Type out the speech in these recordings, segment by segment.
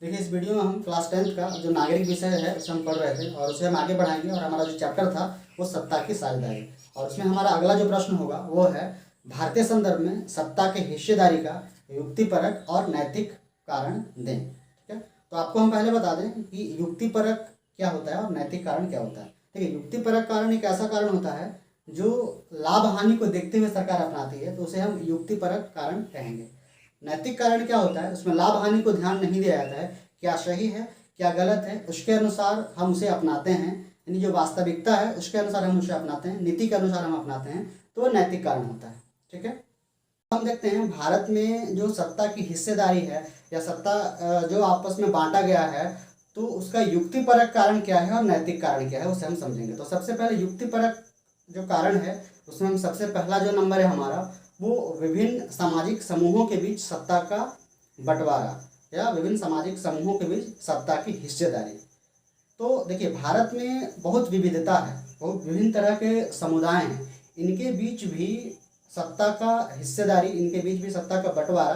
देखिए, इस वीडियो में हम क्लास 10th का जो नागरिक विषय है उसे हम पढ़ रहे थे और उसे हम आगे बढ़ाएंगे। और हमारा जो चैप्टर था वो सत्ता की साझेदारी, और उसमें हमारा अगला जो प्रश्न होगा वो है भारतीय संदर्भ में सत्ता के हिस्सेदारी का युक्तिपरक और नैतिक कारण दें। ठीक है, तो आपको हम पहले बता दें कि युक्तिपरक क्या होता है और नैतिक कारण क्या होता है। ठीक है, युक्तिपरक कारण एक ऐसा कारण होता है जो लाभ हानि को देखते हुए सरकार अपनाती है, तो उसे हम युक्तिपरक कारण कहेंगे। नैतिक कारण क्या होता है, उसमें लाभ हानि को ध्यान नहीं दिया जाता है, क्या सही है क्या गलत है उसके अनुसार हम उसे अपनाते हैं, यानी जो वास्तविकता है उसके अनुसार हम उसे अपनाते हैं, नीति के अनुसार हम अपनाते हैं, तो वो नैतिक कारण होता है। ठीक है, हम देखते हैं भारत में जो सत्ता की हिस्सेदारी है या सत्ता जो आपस में बांटा गया है, तो उसका युक्तिपरक कारण क्या है और नैतिक कारण क्या है उसे हम समझेंगे। तो सबसे पहले युक्तिपरक जो कारण है उसमें हम सबसे पहला जो नंबर है हमारा वो विभिन्न सामाजिक समूहों के बीच सत्ता का बंटवारा या विभिन्न सामाजिक समूहों के बीच सत्ता की हिस्सेदारी। तो देखिए, भारत में बहुत विविधता है, बहुत विभिन्न तरह के समुदाय हैं, इनके बीच भी सत्ता का हिस्सेदारी, इनके बीच भी सत्ता का बंटवारा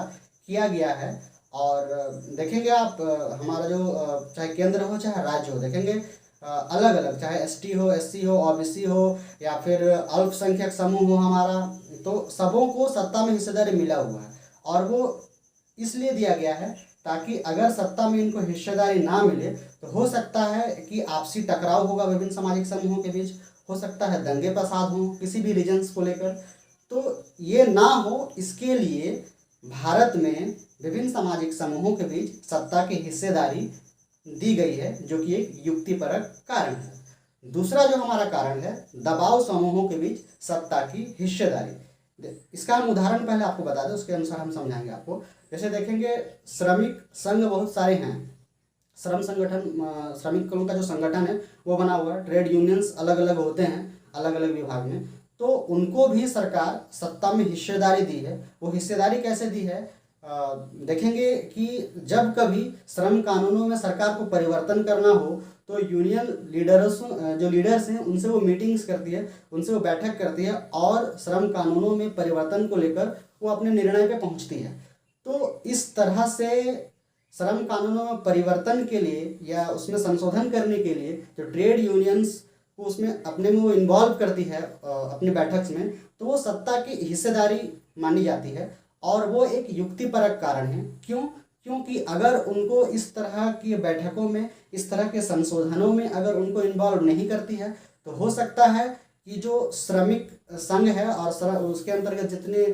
किया गया है। और देखेंगे आप, हमारा जो चाहे केंद्र हो चाहे राज्य हो, देखेंगे अलग अलग, चाहे एसटी हो, एससी हो, ओबीसी हो या फिर अल्पसंख्यक समूह हो हमारा, तो सबों को सत्ता में हिस्सेदारी मिला हुआ है। और वो इसलिए दिया गया है ताकि अगर सत्ता में इनको हिस्सेदारी ना मिले तो हो सकता है कि आपसी टकराव होगा विभिन्न सामाजिक समूहों के बीच, हो सकता है दंगे फसाद हो किसी भी रीजन्स को लेकर। तो ये ना हो, इसके लिए भारत में विभिन्न सामाजिक समूहों के बीच सत्ता की हिस्सेदारी दी गई है, जो कि एक युक्तिपरक कारण है। दूसरा जो हमारा कारण है दबाव समूहों के बीच सत्ता की हिस्सेदारी। इसका हम उदाहरण पहले आपको बता दें, उसके अनुसार हम समझाएंगे आपको। जैसे देखेंगे, श्रमिक संघ बहुत सारे हैं, श्रम संगठन, श्रमिकों का जो संगठन है वो बना हुआ है, ट्रेड यूनियंस अलग अलग होते हैं अलग अलग विभाग में, तो उनको भी सरकार सत्ता में हिस्सेदारी दी है। वो हिस्सेदारी कैसे दी है, देखेंगे कि जब कभी श्रम कानूनों में सरकार को परिवर्तन करना हो तो यूनियन लीडर्स, जो लीडर्स हैं, उनसे वो मीटिंग्स करती है, उनसे वो बैठक करती है और श्रम कानूनों में परिवर्तन को लेकर वो अपने निर्णय पे पहुंचती है। तो इस तरह से श्रम कानूनों में परिवर्तन के लिए या उसमें संशोधन करने के लिए जो ट्रेड यूनियंस को उसमें अपने में वो इन्वॉल्व करती है अपनी बैठक में, तो वो सत्ता की हिस्सेदारी मानी जाती है और वो एक युक्तिपरक कारण है। क्यों? क्योंकि अगर उनको इस तरह की बैठकों में, इस तरह के संशोधनों में अगर उनको इन्वॉल्व नहीं करती है तो हो सकता है कि जो श्रमिक संघ है और उसके अंतर्गत जितने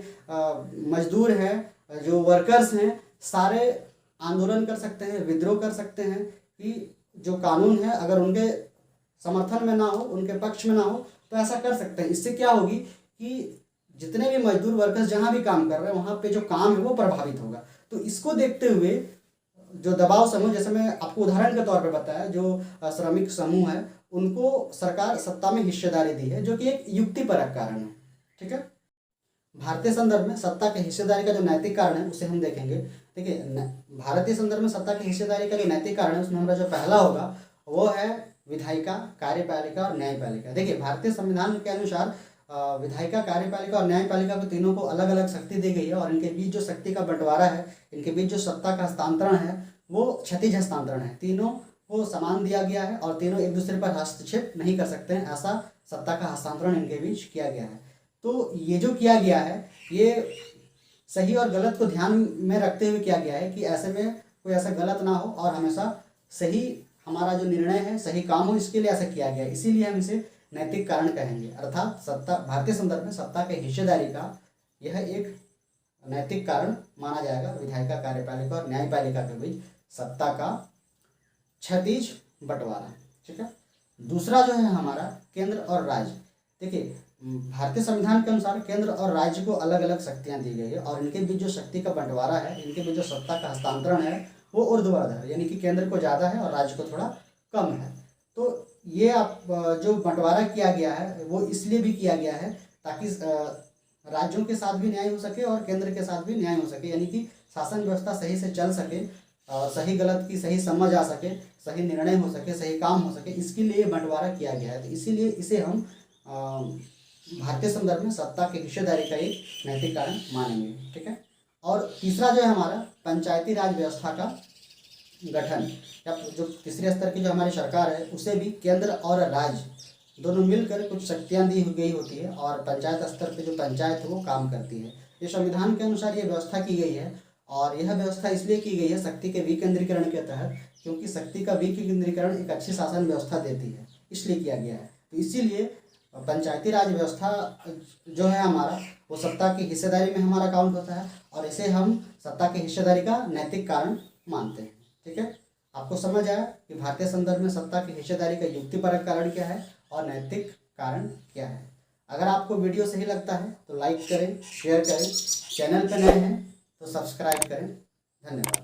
मजदूर हैं, जो वर्कर्स हैं, सारे आंदोलन कर सकते हैं, विद्रोह कर सकते हैं कि जो कानून है अगर उनके समर्थन में ना हो, उनके पक्ष में ना हो, तो ऐसा कर सकते हैं। इससे क्या होगी कि जितने भी मजदूर वर्कर्स जहाँ भी काम कर रहे हैं वहाँ पे जो काम है वो प्रभावित होगा। तो इसको देखते हुए जो दबाव समूह, जैसे मैं आपको उदाहरण के तौर पे बताया, जो श्रमिक समूह है उनको सरकार सत्ता में हिस्सेदारी दी है, जो कि एक युक्तिपरक कारण है। ठीक है, भारतीय संदर्भ में सत्ता की हिस्सेदारी का जो नैतिक कारण है उसे हम देखेंगे। देखिए, भारतीय संदर्भ में सत्ता की हिस्सेदारी का जो नैतिक कारण है उसमें हमारा जो पहला होगा वो है विधायिका, कार्यपालिका और न्यायपालिका। देखिए, भारतीय संविधान के अनुसार विधायिका, कार्यपालिका और न्यायपालिका को तीनों को अलग अलग शक्ति दी गई है और इनके बीच जो शक्ति का बंटवारा है, इनके बीच जो सत्ता का हस्तांतरण है वो क्षैतिज हस्तांतरण है। तीनों को समान दिया गया है और तीनों एक दूसरे पर हस्तक्षेप नहीं कर सकते हैं, ऐसा सत्ता का हस्तांतरण इनके बीच किया गया है। तो ये जो किया गया है ये सही और गलत को ध्यान में रखते हुए किया गया है कि ऐसे में कोई ऐसा गलत ना हो और हमेशा सही हमारा जो निर्णय है सही काम हो, इसके लिए ऐसा किया गया है। इसीलिए हम इसे नैतिक कारण कहेंगे। अर्थात सत्ता, भारतीय संदर्भ में सत्ता के हिस्सेदारी का यह एक नैतिक कारण माना जाएगा, विधायिका, कार्यपालिका और न्यायपालिका के बीच सत्ता का क्षैतिज बंटवारा। ठीक है, दूसरा जो है हमारा केंद्र और राज्य। देखिए, भारतीय संविधान के अनुसार केंद्र और राज्य को अलग अलग शक्तियां दी गई है और इनके बीच जो शक्ति का बंटवारा है, इनके बीच जो सत्ता का हस्तांतरण है वो ऊर्ध्वाधर है, यानी कि केंद्र को ज़्यादा है और राज्य को थोड़ा कम है। तो ये आप जो बंटवारा किया गया है वो इसलिए भी किया गया है ताकि राज्यों के साथ भी न्याय हो सके और केंद्र के साथ भी न्याय हो सके, यानी कि शासन व्यवस्था सही से चल सके, सही गलत की सही समझ आ सके, सही निर्णय हो सके, सही काम हो सके, इसके लिए बंटवारा किया गया है। तो इसीलिए इसे हम भारतीय संदर्भ में सत्ता की हिस्सेदारी का एक नैतिक कारण मानेंगे। ठीक है, और तीसरा जो है हमारा पंचायती राज व्यवस्था का गठन या जो तीसरे स्तर की जो हमारी सरकार है उसे भी केंद्र और राज्य दोनों मिलकर कुछ शक्तियाँ दी गई होती है और पंचायत स्तर पे जो पंचायत है वो काम करती है। ये संविधान के अनुसार ये व्यवस्था की गई है और यह व्यवस्था इसलिए की गई है शक्ति के विकेंद्रीकरण के तहत, क्योंकि शक्ति का विकेंद्रीकरण एक अच्छी शासन व्यवस्था देती है, इसलिए किया गया है। तो इसीलिए पंचायती राज व्यवस्था जो है हमारा वो सत्ता की हिस्सेदारी में हमारा काउंट होता है और इसे हम सत्ता की हिस्सेदारी का नैतिक कारण मानते हैं। ठीक है, आपको समझ आया कि भारतीय संदर्भ में सत्ता की हिस्सेदारी का युक्तिपरक कारण क्या है और नैतिक कारण क्या है। अगर आपको वीडियो सही लगता है तो लाइक करें, शेयर करें, चैनल पर नए हैं तो सब्सक्राइब करें। धन्यवाद।